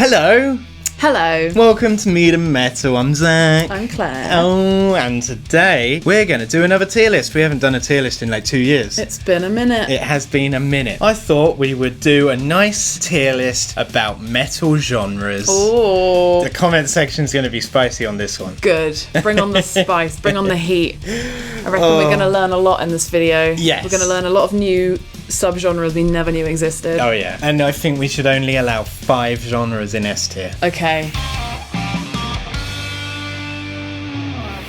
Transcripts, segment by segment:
Hello! Hello. Welcome to Meet and Metal. I'm Zach. I'm Claire. Oh, and today we're going to do another tier list. We haven't done a tier list in like 2 years. It's been a minute. It has been a minute. I thought we would do a nice tier list about metal genres. Oh, The comment section's going to be spicy on this one. good. Bring on the spice. Bring on the heat. I reckon we're going to learn a lot in this video. Yes. We're going to learn a lot of new subgenres we never knew existed. Oh yeah. And I think we should only allow 5 genres in S tier. Okay.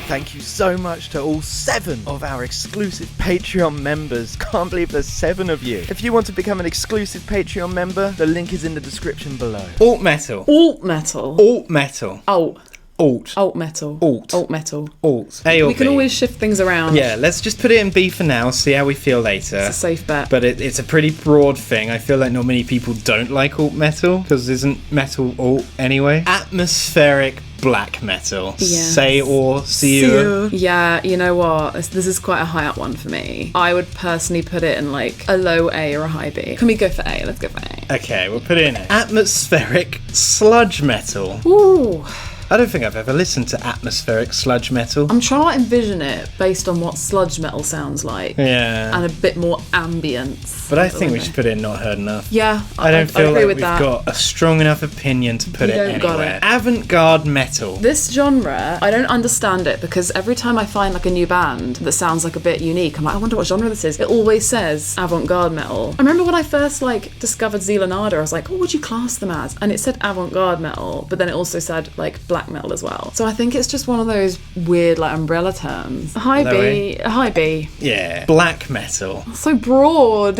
Thank you so much to all 7 of our exclusive Patreon members. Can't believe there's 7 of you. If you want to become an exclusive Patreon member, the link is in the description below. Alt metal. Alt metal. Alt metal. Alt. Alt. Alt metal. Alt. Alt metal. Alt. A or We can B. always shift things around. Yeah, let's just put it in B for now, see how we feel later. It's a safe bet. But it's a pretty broad thing. I feel like not many people don't like alt metal, because isn't metal alt anyway? Atmospheric black metal. Yes. Say or see you. Yeah, you know what? This is quite a high up one for me. I would personally put it in like a low A or a high B. Can we go for A? Let's go for A. Okay, we'll put it in. Atmospheric sludge metal. Ooh. I don't think I've ever listened to atmospheric sludge metal. I'm trying to envision it based on what sludge metal sounds like. Yeah. And a bit more ambience. But I think we should put it in not heard enough. Yeah, I don't feel agree like with we've that. got a strong enough opinion to put You it don't got anywhere. it. Avant-garde metal. This genre, I don't understand it because every time I find like a new band that sounds like a bit unique, I'm like, I wonder what genre this is. It always says avant-garde metal. I remember when I first like discovered Zealanada, I was like, what would you class them as? And it said avant-garde metal, but then it also said like black metal as well. So I think it's just one of those weird like umbrella terms. High B, high B. Yeah. Black metal. So broad.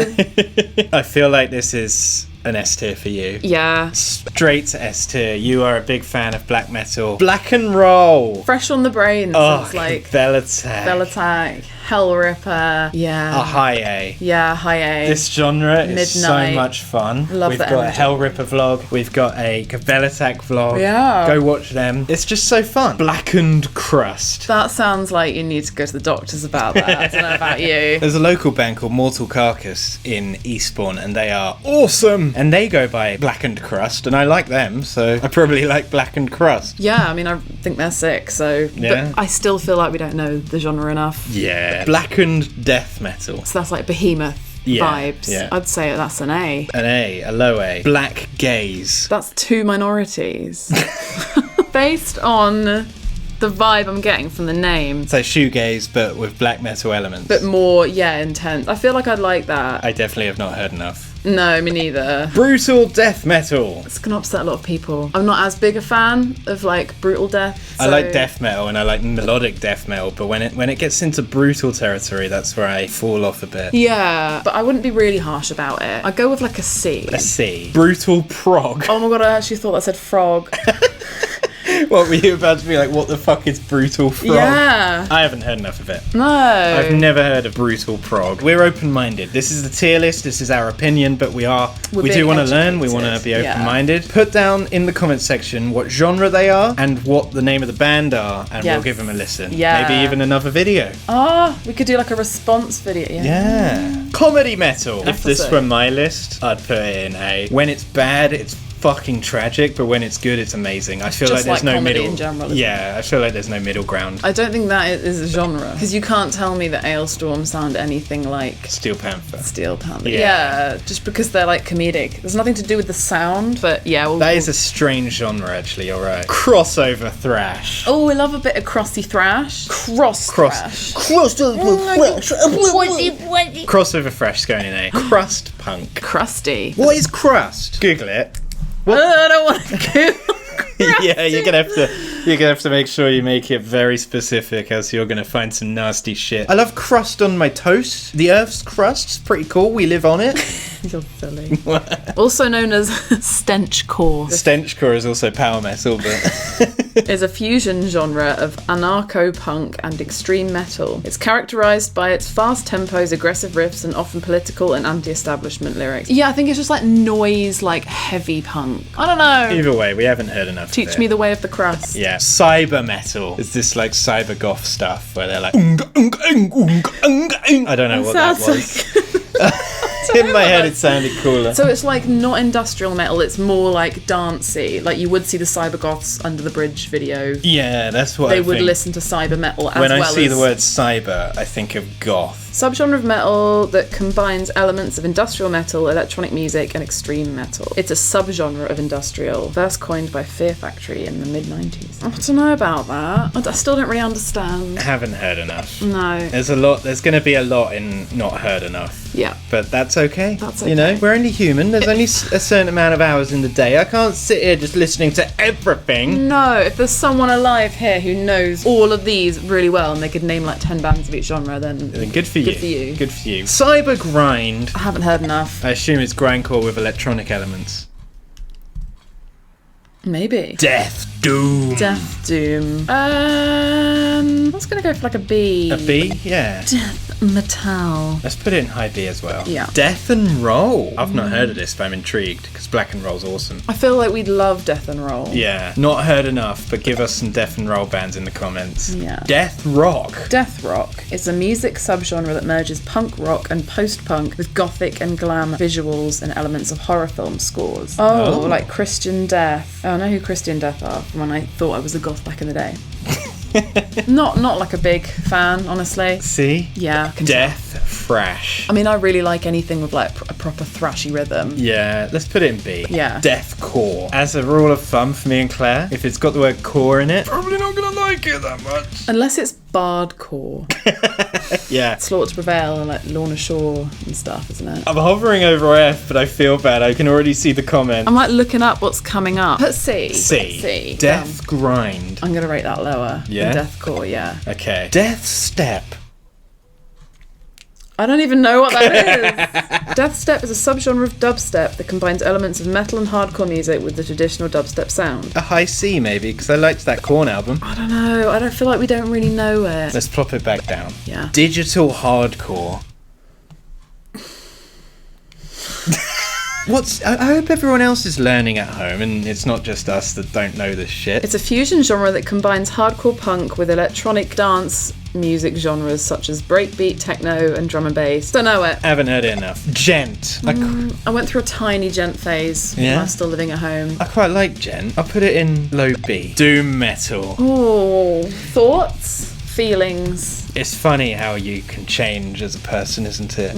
I feel like this is an S tier for you. Yeah. Straight to S tier. You are a big fan of black metal. Black and roll. Fresh on the brain. Oh, Sounds like Bell Attack. Bell Attack, Hell Ripper. Yeah. A high A. Yeah, high A. This genre is so Midnight. much fun. Love We've the got a energy. Hell Ripper vlog. We've got a Bell Attack vlog. Yeah. Go watch them. It's just so fun. Blackened Crust. That sounds like you need to go to the doctors about that. I don't know about you. There's a local band called Mortal Carcass in Eastbourne, and they are awesome. And they go by Blackened Crust, and I like them, so I probably like Blackened Crust. Yeah, I mean, I think they're sick, so... Yeah. But I still feel like we don't know the genre enough. Yeah. Blackened Death Metal. So that's like Behemoth Yeah, vibes. yeah. I'd say that's an A. An A, a low A. Black Gaze. That's 2 minorities. Based on the vibe I'm getting from the name. So shoegaze, but with black metal elements. But more, yeah, intense. I feel like I'd like that. I definitely have not heard enough. No, me neither. Brutal Death Metal. It's gonna upset a lot of people. I'm not as big a fan of like brutal death. I so- like death metal and I like melodic death metal, but when it gets into brutal territory, that's where I fall off a bit. Yeah, but I wouldn't be really harsh about it. I'd go with like a C. A C. Brutal prog. Oh my god, I actually thought that said frog. What were you about to be like? What the fuck is brutal prog? Yeah. I haven't heard enough of it. No. I've never heard of brutal prog. We're open-minded. This is the tier list. This is our opinion, but we do being want to learn. We want to educated, be yeah. open-minded. Put down in the comment section what genre they are and what the name of the band are, and Yes. we'll give them a listen. Yeah. Maybe even another video. Oh, we could do like a response video. Yeah. Comedy metal. If this Episode. were my list, I'd put it in A. When it's bad, it's fucking tragic, but when it's good, it's amazing. I feel Just like there's like no comedy middle. in general, isn't Yeah, I feel like there's no middle ground. I don't think that is a genre because you can't tell me that Ailstorm sound anything like Steel Panther. Steel Panther. Yeah. Yeah, just because they're like comedic. There's nothing to do with the sound, but yeah. That is a strange genre, actually. You're right. Crossover thrash. Oh, we love a bit of crossy thrash. Cross thrash. Crossover thrash going in A. Crust punk. Crusty. What is crust? Google it. I don't want to go. Yeah, you're gonna have to make sure you make it very specific, else you're gonna find some nasty shit. I love crust on my toast. The Earth's crust's pretty cool. We live on it. You're silly. Also known as stenchcore. Stenchcore is also power metal, but Is a fusion genre of anarcho-punk and extreme metal. It's characterized by its fast tempos, aggressive riffs, and often political and anti-establishment lyrics. Yeah, I think it's just like noise, like heavy punk. I don't know. either way, we haven't heard enough. Teach of it. me the way of the crust. Yeah, cyber metal. Is this like cyber goth stuff where they're like I don't know what that Sounds was. like In my head, it sounded cooler. So it's like not industrial metal, it's more like dancey. Like you would see the Cybergoths Under the Bridge video. Yeah, that's what They I would think. listen to cyber metal as When I well see as the word cyber, I think of goth. subgenre of metal that combines elements of industrial metal, electronic music, and extreme metal. It's a subgenre of industrial, first coined by Fear Factory in the mid-90s. I don't know about that. I still don't really understand. Haven't heard enough. No. There's going to be a lot in not heard enough. Yeah. But that's okay. That's You know, okay. we're only human. There's only a certain amount of hours in the day. I can't sit here just listening to everything. No, if there's someone alive here who knows all of these really well and they could name like 10 bands of each genre, then Good for you. Good for you. Good for you. Cyber grind. I haven't heard enough. I assume it's grindcore with electronic elements. Maybe. Death Doom. Death Doom. I was gonna go for like a B. A B? Yeah. Death Metal. Let's put it in high B as well. Yeah. Death and Roll. I've not heard of this, but I'm intrigued because Black and Roll's awesome. I feel like we'd love Death and Roll. Yeah. Not heard enough, but give us some Death and Roll bands in the comments. Yeah. Death Rock. Death rock is a music subgenre that merges punk rock and post-punk with gothic and glam visuals and elements of horror film scores. Oh, like Christian Death. Oh, I know who Christian Death are from when I thought I was a goth back in the day. Not like a big fan, honestly. See? Yeah. I can tell. Death Thrash. I mean, I really like anything with like a proper thrashy rhythm. Yeah, let's put it in B. Yeah. Deathcore. As a rule of thumb for me and Claire, if it's got the word core in it, probably not gonna like it that much. Unless it's bardcore. Yeah. Slaughter to Prevail and like Lorna Shore and stuff, isn't it? I'm hovering over F, but I feel bad. I can already see the comment. I'm like looking up what's coming up. Put C. C. C. Death Grind. I'm gonna rate that lower. Yeah? Than Deathcore, yeah. Okay. Death Step. I don't even know what that is. Death Step is a subgenre of dubstep that combines elements of metal and hardcore music with the traditional dubstep sound. A high C maybe, because I liked that Korn album. I don't know. I don't feel like we don't really know it. Let's plop it back down. Yeah. Digital hardcore. I hope everyone else is learning at home and it's not just us that don't know this shit. It's a fusion genre that combines hardcore punk with electronic dance music genres such as breakbeat, techno, and drum and bass. Don't know it. Haven't heard it enough. Gent. I went through a tiny gent phase when Yeah? I was still living at home. I quite like Gent. I'll put it in low B. Doom metal. Oh, thoughts? Feelings? It's funny how you can change as a person, isn't it?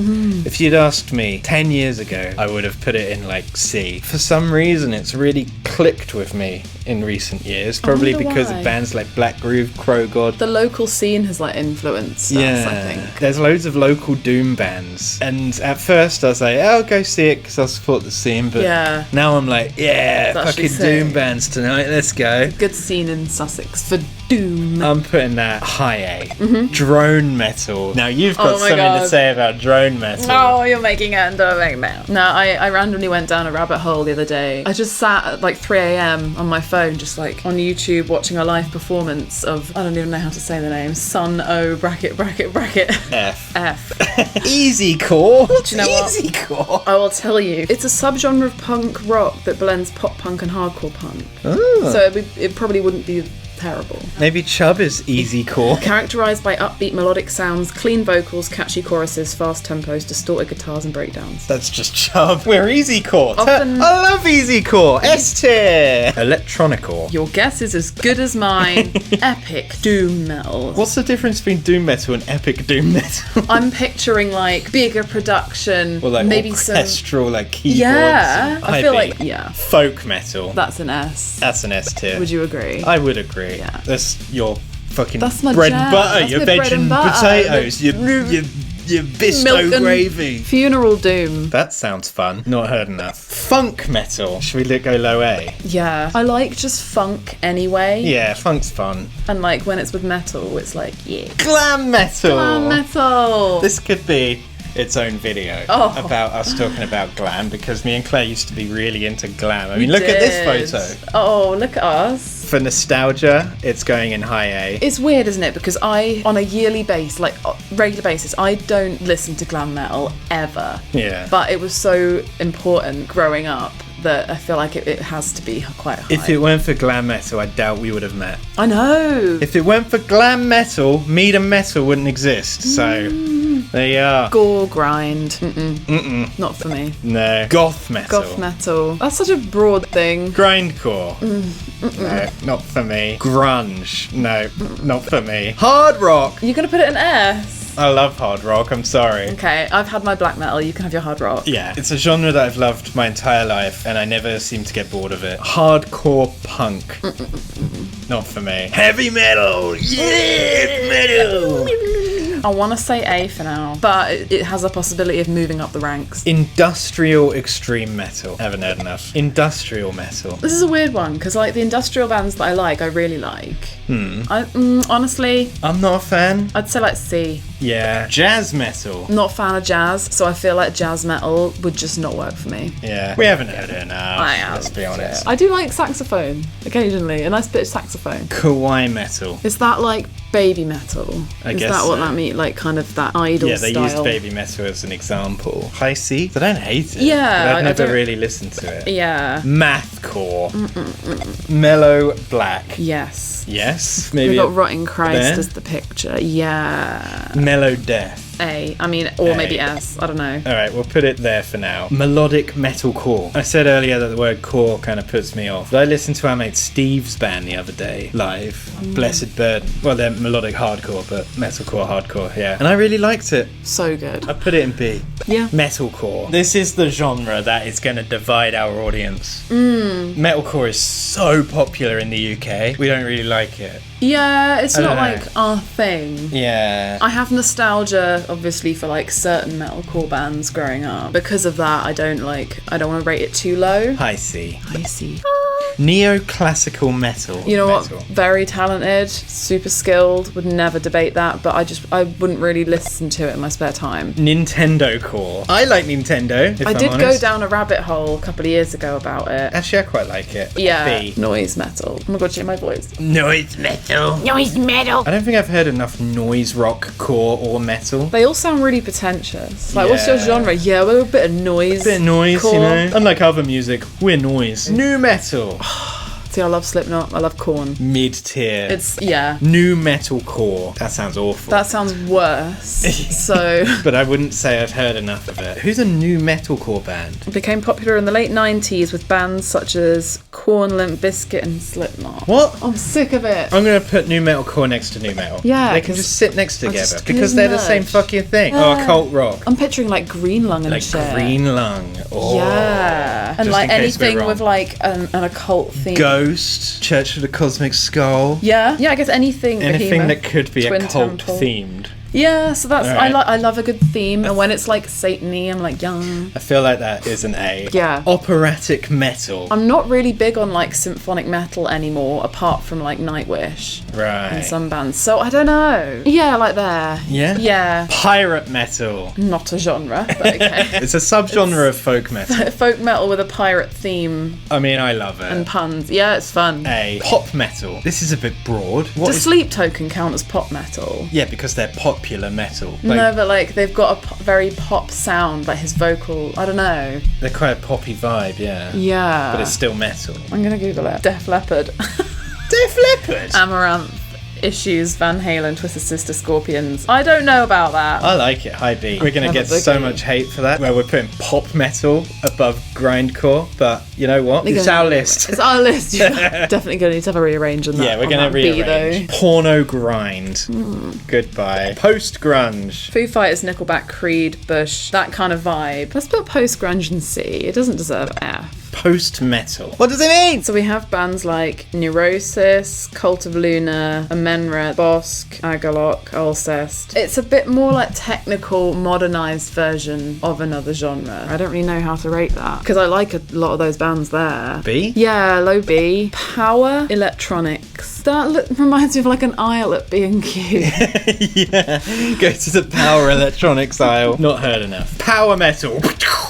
If you'd asked me 10 years ago, I would have put it in like C. For some reason, it's really clicked with me in recent years. Probably wonder because why. of bands like Black Groove, Crow God. The local scene has like influenced us, I think. There's loads of local doom bands, and at first I was like, "Oh, I'll go see it because I'll support the scene." But Yeah. now I'm like, "Yeah, It's actually fucking doom sick. bands tonight. Let's go." Good scene in Sussex for doom. I'm putting that high A. Drone metal. Now you've got Oh my something to God. say about drone metal. Oh, you're making it into a big now. No, I randomly went down a rabbit hole the other day. I just sat at like 3 a.m. on my phone, just like on YouTube, watching a live performance of, I don't even know how to say the name, Sun O bracket bracket bracket F. F. Easy core. What's you know what? easy core? I will tell you, it's a subgenre of punk rock that blends pop punk and hardcore punk. Oh. So it probably wouldn't be terrible. Maybe CHUB is easy core. Characterised by upbeat melodic sounds, clean vocals, catchy choruses, fast tempos, distorted guitars and breakdowns. That's just CHUB. We're easy core. Often- I love easy core. S tier. Electronicore. Your guess is as good as mine. Epic doom metal. What's the difference between doom metal and epic doom metal? I'm picturing like bigger production, Or like maybe some. orchestral, like keyboards. Yeah, and I feel high like beat. yeah, Folk metal. that's an S. That's an S tier. Would you agree? I would agree. Yeah. That's your fucking That's my bread jam. and butter, That's your my veg bread and and butter. potatoes, your bisto Milk and gravy. Funeral doom. That sounds fun. Not heard enough. Funk metal. Should we go low A? Yeah, I like just funk anyway. Yeah, funk's fun. And like when it's with metal, it's like yeah. Glam metal. Glam metal. This could be its own video Oh. about us talking about glam, because me and Claire used to be really into glam. I We mean, look at did. this photo. Oh, look at us. For nostalgia, it's going in high A. It's weird, isn't it? Because I, on a yearly basis, like regular basis, I don't listen to glam metal ever. Yeah. But it was so important growing up that I feel like it has to be quite high. If it weren't for glam metal, I doubt we would have met. I know. If it weren't for glam metal, meat and metal wouldn't exist. So There you are. Gore grind. Mm-mm. Not for me. No. Goth metal. Goth metal. That's such a broad thing. Grindcore. No, not for me. Grunge. No, not for me. Hard rock. You're gonna put it in S? I love hard rock, I'm sorry. Okay, I've had my black metal, you can have your hard rock. Yeah, it's a genre that I've loved my entire life and I never seem to get bored of it. Hardcore punk. Not for me. Heavy metal! Yeah, metal! I want to say A for now, but it has a possibility of moving up the ranks. Industrial extreme metal. Haven't heard enough. Industrial metal. This is a weird one, because like the industrial bands that I really like. Honestly, I'm not a fan. I'd say like C. Yeah. Jazz metal. Not a fan of jazz, so I feel like jazz metal would just not work for me. Yeah. We haven't heard it enough. Let's be honest. I do like saxophone occasionally, a nice bit of saxophone. Kawaii metal. Is that like baby metal? I Is guess that what so. that means? Like kind of that idol Yeah, they style? used baby metal as an example. High C? I don't hate it. Yeah, but I I've never don't- really listened to it. Yeah. Mathcore. Mellow black. Yes. Yes. We've Maybe got Rotting Christ there? as the picture. Yeah. mellow death. A. I mean, or A. maybe S. I don't know. Alright, we'll put it there for now. Melodic metalcore. I said earlier that the word core kind of puts me off. But I listened to our mate Steve's band the other day, live. Blessed Burden. Well, they're melodic hardcore, but metalcore hardcore, yeah. And I really liked it. So good. I put it in B. Yeah. Metalcore. This is the genre that is going to divide our audience. Metalcore is so popular in the UK. We don't really like it. Yeah, it's I not don't know. like our thing. Yeah. I have nostalgia, obviously, for like certain metalcore bands growing up. Because of that, I don't want to rate it too low. High C. I see. Neoclassical metal. You know metal. what? Very talented, super skilled. Would never debate that, but I wouldn't really listen to it in my spare time. Nintendo core. I like Nintendo. If I I'm did go honest. down a rabbit hole a couple of years ago about it. Actually, I quite like it. Yeah, B. noise metal. Oh my god, change my voice. Noise metal. Noise metal. I don't think I've heard enough noise rock, core, or metal. They all sound really pretentious. Like, what's your Yeah. genre? Yeah, we're a bit of noise. Bit of noise, core. you know. Unlike other music, we're noise. New metal. See, I love Slipknot. I love Korn. Mid tier. It's, yeah. New metal core. That sounds awful. That sounds worse. So, But I wouldn't say I've heard enough of it. Who's a new metalcore band? it became popular in the late 90s with bands such as Korn, Limp Bizkit, and Slipknot. What? I'm sick of it. I'm gonna put new metalcore next to new metal. Yeah, they can 'cause just sit next I together just because couldn't they're the same merge. fucking thing. Yeah. Oh, cult rock, I'm picturing like Green Lung and like shit. Green Lung. Oh. Yeah. And Just like in case we're anything wrong. with like an occult theme. Ghost, Church of the Cosmic Skull. Yeah. Yeah, I guess anything. Anything Behemoth, that could be Twin a cult Temple. themed. Yeah, so that's Alright. I love a good theme, and when it's like Satan-y, I'm like, yeah. I feel like that is an A. Yeah. Operatic metal. I'm not really big on like symphonic metal anymore, apart from like Nightwish Right. and some bands. So I don't know. Yeah, like there. Yeah? Yeah. Pirate metal. Not a genre, but okay. It's a subgenre of folk metal. Folk metal with a pirate theme I mean, I love and it. puns. Yeah, it's fun. A. Pop metal. This is a bit broad. What Does is- Sleep Token count as pop metal? Yeah, because they're popular metal. No, but like they've got a very pop sound, like his vocal. I don't know. They're quite a poppy vibe, yeah. Yeah. But it's still metal. I'm gonna Google it. Def Leppard. Def Leppard. Amaranth. Issues, Van Halen, Twisted Sister, Scorpions. I don't know about that. I like it, high B. We're gonna Have get a so boogie. much hate for that, where we're putting pop metal above grindcore, but you know what? It's our list. It's our list. You're definitely gonna need to have a rearrange on that. Yeah, we're on gonna that B, rearrange. though. Porno grind. Goodbye. Post grunge. Foo Fighters, Nickelback, Creed, Bush, that kind of vibe. Let's put post grunge in C. It doesn't deserve F. Post metal. What does it mean? So we have bands like Neurosis, Cult of Luna, Amenra, Bosk, Agalok, Alcest. It's a bit more like technical, modernised version of another genre. I don't really know how to rate that because I like a lot of those bands there. B? Yeah, low B. Power electronics. That reminds me of like an aisle at B&Q. Yeah. Go to the power electronics aisle. Not heard enough. Power metal.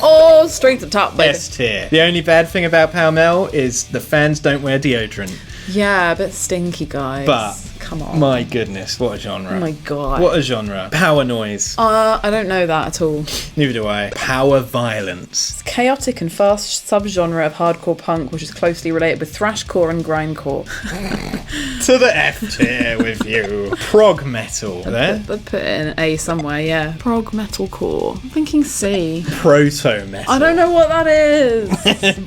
Oh, straight to the top, baby. S tier. The only bad thing about power metal is the fans don't wear deodorant. Yeah, a bit stinky, guys. But come on. my goodness, what a genre. Oh my god. What a genre. Power noise. I don't know that at all. Neither do I. Power violence. It's a chaotic and fast subgenre of hardcore punk, which is closely related with thrashcore and grindcore. To the F tier with you. Prog metal. There. I'd put it in A somewhere, yeah. Prog metalcore. I'm thinking C. Proto metal. I don't know what that is.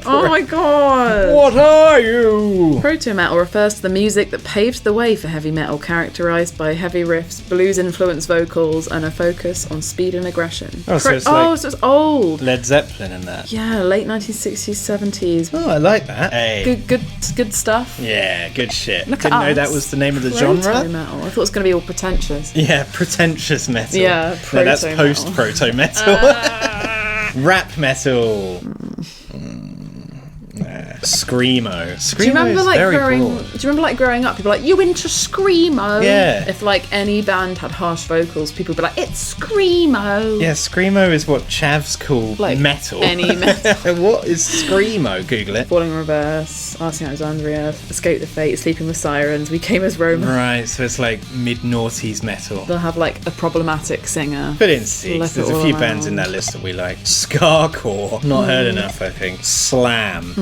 Oh my god. What are you? Proto metal refers to the music that paved the way for heavy metal, characterized by heavy riffs, blues-influenced vocals, and a focus on speed and aggression. Oh, so it's like so it's old. Led Zeppelin and that. Yeah, late 1960s, 70s. Oh, I like that. Hey. Good stuff. Yeah, good shit. Look Didn't at know us. that was the name of the Proto genre. metal. I thought it was going to be all pretentious. Yeah, pretentious metal. Yeah, No, that's proto-metal. post-proto metal. Rap metal. Screamo. Screamo Do you remember is like very growing? broad. Do you remember like growing up? People were like, you into screamo? Yeah. If like any band had harsh vocals, people would be like, it's screamo. Yeah, screamo is what chavs call Like metal. any metal. What is screamo? Google it. Falling in Reverse, Arcing Alexandria, Escape the Fate, Sleeping with Sirens, We Came as Romans. Right, so it's like mid-noughties metal. They'll have like a problematic singer. Put in C. Flip There's it a all few around. bands in that list that we like. Scarcore. Not heard enough, I think. Slam.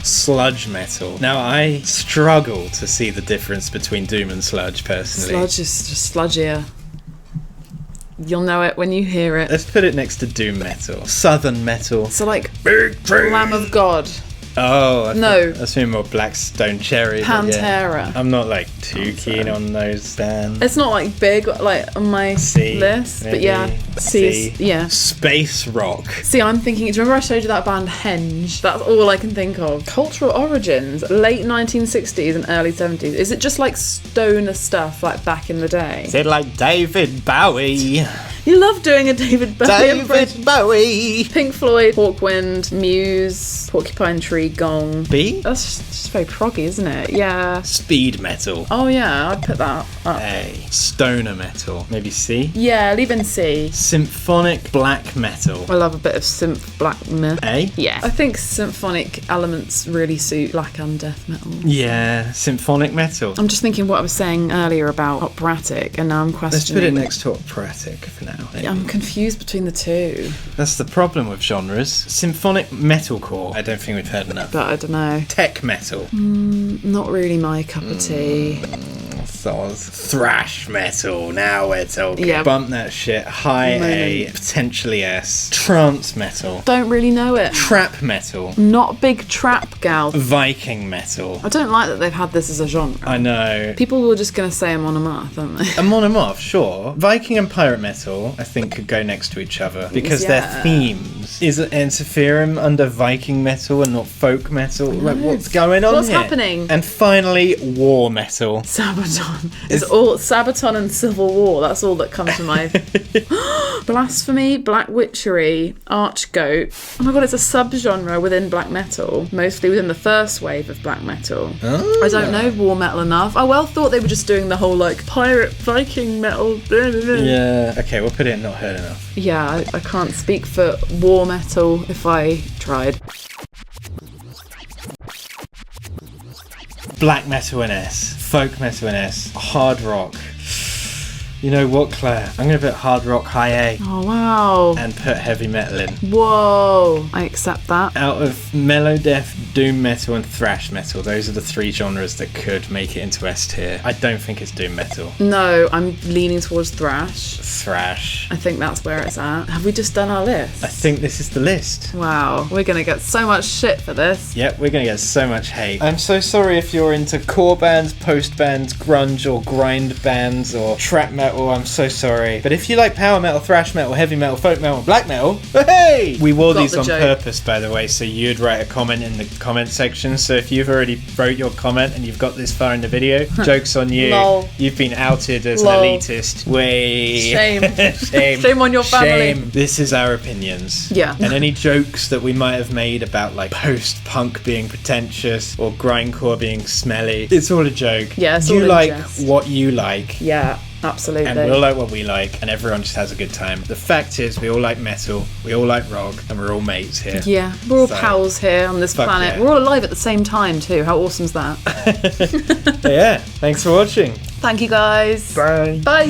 Sludge metal. Now, I struggle to see the difference between doom and sludge, personally. Sludge is just sludgier. You'll know it when you hear it. Let's put it next to doom metal. Southern metal. So like Victory! Lamb of God, Oh, No. That's more Blackstone Cherry. but yeah. Pantera. I'm not like too keen on those bands. It's not like big like on my C, list, but maybe. yeah, C is, yeah. Space rock. See, I'm thinking, do you remember I showed you that band Henge? That's all I can think of. Cultural origins, late 1960s and early 70s. Is it just like stoner stuff like back in the day? Is it like David Bowie? You love doing a David Bowie impression. David Bowie. Pink Floyd, Hawkwind, Muse, Porcupine Tree, Gong. B? That's just very proggy, isn't it? Yeah. Speed metal. Oh yeah, I'd put that up. A. Stoner metal. Maybe C. Yeah, leave in C. Symphonic black metal. I love a bit of synth black metal. A. Yeah. I think symphonic elements really suit black and death metal. Yeah, symphonic metal. I'm just thinking what I was saying earlier about operatic, and now I'm questioning. Let's put it next to operatic for now. Yeah, I'm confused between the two, That's the problem with genres. Symphonic metalcore. I don't think we've heard enough. but I don't know. Tech metal. Not really my cup of tea. Thrash metal. Now we're talking. Yeah. Bump that shit. High A, Moaning. potentially S. Trance metal. Don't really know it. Trap metal. Not a big trap gal. Viking metal. I don't like that they've had this as a genre. I know. People were just going to say I'm on a math, aren't they? I'm on them off, sure. Viking and pirate metal, I think, could go next to each other because Yeah. their themes. Is it Interferum under Viking metal and not folk metal? Like, what's going on What's here? happening? And finally, war metal. Sabaton. It's all Sabaton and Civil War. That's all that comes to mind. Blasphemy, Black Witchery, Archgoat. Oh my god, it's a subgenre within black metal, mostly within the first wave of black metal. Oh. I don't know war metal enough. I well thought they were just doing the whole like pirate Viking metal. Yeah. Okay, we'll put it in not heard enough. Yeah, I can't speak for war metal if I tried. Black metal and S. Folk metal and S. Hard rock. You know what, Claire? I'm going to put hard rock high A Oh wow. and put heavy metal in. Whoa. I accept that. Out of mellow death, doom metal, and thrash metal, those are the three genres that could make it into S tier. I don't think it's doom metal. No, I'm leaning towards thrash. Thrash. I think that's where it's at. Have we just done our list? I think this is the list. Wow, we're gonna get so much shit for this. Yep, we're going to get so much hate. I'm so sorry if you're into core bands, post bands, grunge or grind bands or trap metal, I'm so sorry. But if you like power metal, thrash metal, heavy metal, folk metal, and black metal, hey! We wore Got these the on joke. purpose, by the way, so you'd write a comment in the comment section. So if you've already wrote your comment and you've got this far in the video, joke's on you. Lol. You've been outed as Lol. an elitist. Way. Shame. Shame. Shame on your family. Shame. This is our opinions. Yeah. And any jokes that we might have made about like post-punk being pretentious or grindcore being smelly, it's all a joke. Yeah, it's you all in like jest. what you like. Yeah. Absolutely. And we'll like what we like, and everyone just has a good time. The fact is, we all like metal, we all like rock, and we're all mates here. Yeah, we're all So, pals here on this fuck planet. yeah. We're all alive at the same time too. How awesome's that? But yeah, thanks for watching. Thank you guys. Bye. Bye.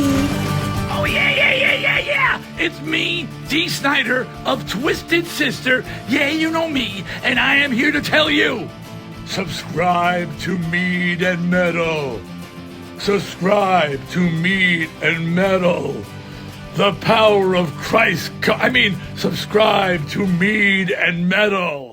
Oh, yeah. It's me, D. Snyder of Twisted Sister. Yeah, you know me, and I am here to tell you, subscribe to Mead and Metal. Subscribe to Mead and Metal. The power of Christ. Subscribe to Mead and Metal.